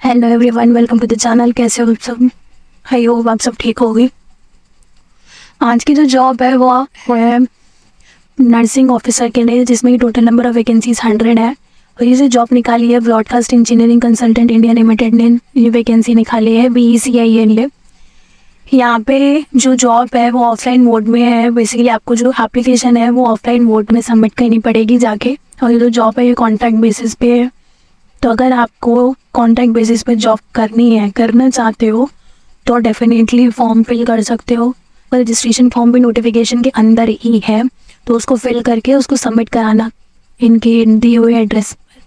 Hello everyone, welcome to the channel. कैसे हो सब? आई होप आप सब ठीक होगी। आज की जो जॉब है वो है नर्सिंग ऑफिसर के लिए, जिसमें टोटल नंबर ऑफ वैकेंसीज 100 है। और ये जो जॉब निकाली है broadcast engineering consultant India limited ने ये वैकेंसी निकाली है BECIL ने। यहाँ पे जो जॉब है वो ऑफलाइन मोड में है। बेसिकली आपको जो एप्लीकेशन है वो ऑफलाइन मोड में सबमिट करनी पड़ेगी जाके। और ये जो जॉब है ये कॉन्ट्रैक्ट बेसिस पे है। तो अगर आपको कॉन्ट्रैक्ट बेसिस पे जॉब करनी है, करना चाहते हो, तो डेफिनेटली फॉर्म फिल कर सकते हो। रजिस्ट्रेशन फॉर्म भी नोटिफिकेशन के अंदर ही है, तो उसको फिल करके उसको सबमिट कराना इनके दिए हुए एड्रेस पर।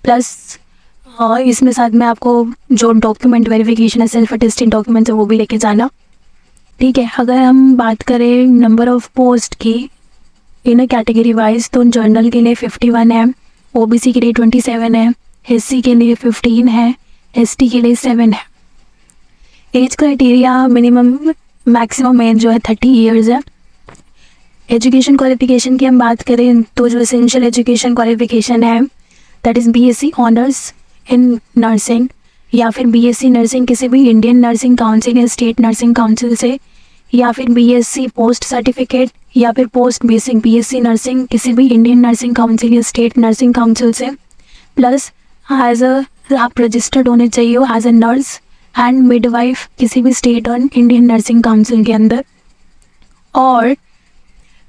प्लस इसमें साथ में आपको जो डॉक्यूमेंट वेरिफिकेशन है, सेल्फ अटेस्टेड डॉक्यूमेंट है, वो भी लेके जाना। ठीक है। अगर हम बात करें नंबर ऑफ पोस्ट की इन कैटेगरी वाइज, तो जनरल के लिए 51 है, OBC के लिए 27 है, SC के लिए 15 है, ST के लिए 7 है। Age criteria minimum maximum age जो है 30 ईयर्स है। एजुकेशन क्वालिफिकेशन की हम बात करें तो जो एसेंशियल एजुकेशन क्वालिफिकेशन है that is BSc honours in nursing, या फिर BSc नर्सिंग किसी भी इंडियन नर्सिंग काउंसिल या स्टेट नर्सिंग काउंसिल से, या फिर BSc पोस्ट सर्टिफिकेट, या फिर पोस्ट बेसिक BSc नर्सिंग किसी भी इंडियन नर्सिंग काउंसिल या स्टेट नर्सिंग काउंसिल से। प्लस एज अ आप रजिस्टर्ड होने चाहिए हो as a nurse and midwife किसी भी स्टेट और इंडियन नर्सिंग काउंसिल के अंदर। और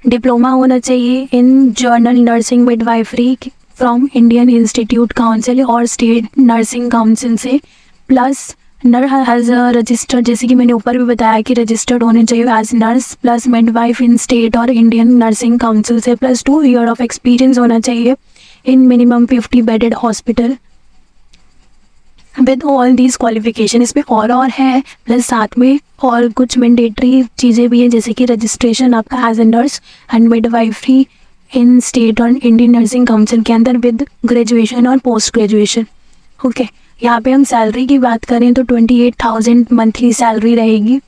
डिप्लोमा होना चाहिए in general nursing midwifery from Indian institute council और स्टेट नर्सिंग काउंसिल से। प्लस एज अ रजिस्टर्ड, जैसे कि मैंने ऊपर भी बताया कि रजिस्टर्ड होने चाहिए as nurse plus midwife in state और इंडियन नर्सिंग काउंसिल से। प्लस 2 ईयर ऑफ एक्सपीरियंस होना चाहिए in minimum 50 bedded hospital with all these qualification. इसमें और है, प्लस साथ में और कुछ मैंडेटरी चीज़ें भी हैं, जैसे कि रजिस्ट्रेशन आपका as a nurse and midwifery in state और इंडियन नर्सिंग काउंसिल के अंदर विद ग्रेजुएशन और पोस्ट ग्रेजुएशन। ओके। यहाँ पे हम सैलरी की बात करें तो 28,000 मंथली सैलरी रहेगी।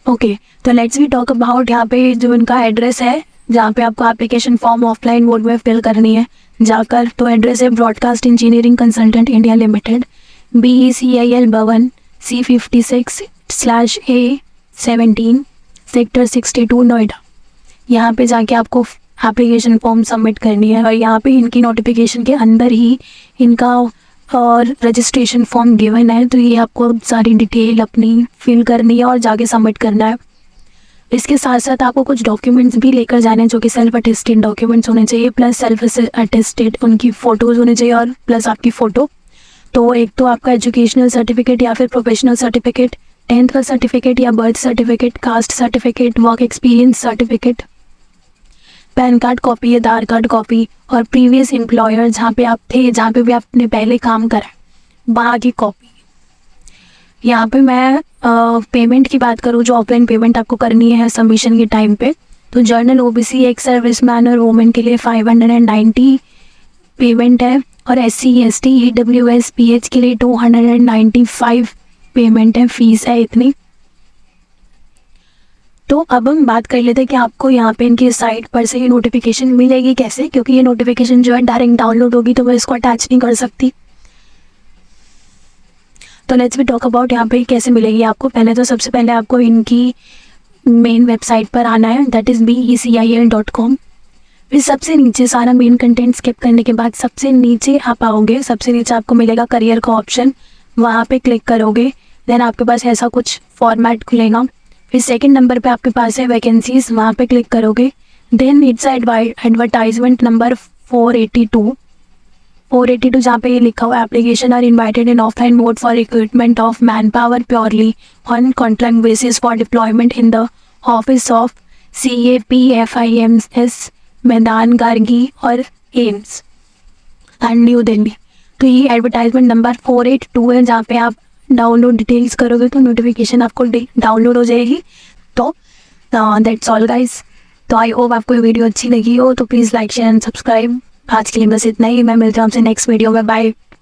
ओके। तो लेट्स वी टॉक अबाउट यहाँ पे जो इनका एड्रेस है जहाँ पे आपको एप्लीकेशन फॉर्म ऑफलाइन मोड में फिल करनी है जाकर। तो एड्रेस है broadcast engineering consultant India limited, BECIL Bhawan, C56/A17 sector 62 Noida. यहाँ पे जाके आपको एप्लीकेशन फॉर्म सबमिट करनी है। और यहाँ पे इनकी नोटिफिकेशन के अंदर ही इनका और रजिस्ट्रेशन फॉर्म गिवन है, तो ये आपको सारी डिटेल अपनी फिल करनी है और जाके सबमिट करना है। इसके साथ साथ आपको कुछ डॉक्यूमेंट्स भी लेकर जाने हैं, जो कि सेल्फ अटेस्टेड डॉक्यूमेंट्स होने चाहिए, प्लस सेल्फ अटेस्टेड उनकी फ़ोटोज़ होने चाहिए और प्लस आपकी फ़ोटो। तो एक तो आपका एजुकेशनल सर्टिफिकेट या फिर प्रोफेशनल सर्टिफिकेट, 10th का सर्टिफिकेट या birth certificate, caste certificate, work experience certificate, PAN card copy, Aadhaar card copy, और प्रीवियस एम्प्लॉयर जहाँ पे आप थे, जहाँ पे भी आपने पहले काम करा वहाँ की कॉपी। यहाँ पे मैं पेमेंट की बात करूँ, जो ऑफलाइन पेमेंट आपको करनी है सबमिशन के टाइम पे, तो जर्नल OBC एक सर्विस मैन और वुमेन के लिए 590 पेमेंट है, और SC ST EWS PH के लिए 295 पेमेंट है, फीस है इतनी। तो अब हम बात कर लेते हैं कि आपको यहाँ पे इनकी साइट पर से ये नोटिफिकेशन मिलेगी कैसे, क्योंकि ये नोटिफिकेशन जो है डायरेक्ट डाउनलोड होगी, तो मैं इसको अटैच नहीं कर सकती। तो लेट्स बी टॉक अबाउट यहाँ पे कैसे मिलेगी आपको। पहले तो सबसे पहले आपको इनकी मेन वेबसाइट पर आना है, दैट इज़ BECIL.com। फिर सबसे नीचे सारा मेन कंटेंट स्किप करने के बाद सबसे नीचे आप आओगे, सबसे नीचे आपको मिलेगा करियर का ऑप्शन, वहाँ पे क्लिक करोगे, देन आपके पास ऐसा कुछ फॉर्मेट खुलेगा। फिर सेकंड नंबर पे आपके पास है वैकेंसीज, वहाँ पे क्लिक करोगे, देन इट्स एडवर्टाइजमेंट नंबर 482 जहाँ पे ये लिखा हुआ application are invited in offline mode for recruitment of man power purely on contract basis for deployment in the office of CAPFIMS Maidan Gargi और एम्स एंड न्यू दिल्ली। तो ये एडवर्टाइजमेंट नंबर 482 है, जहाँ पे आप डाउनलोड डिटेल्स करोगे तो नोटिफिकेशन आपको डाउनलोड हो जाएगी। तो दैट्स ऑल गाइस। तो आई होप आपको ये वीडियो अच्छी लगी हो, तो please like share and subscribe. आज के लिए बस इतना ही, मैं मिलता हूँ आपसे नेक्स्ट वीडियो में। बाय।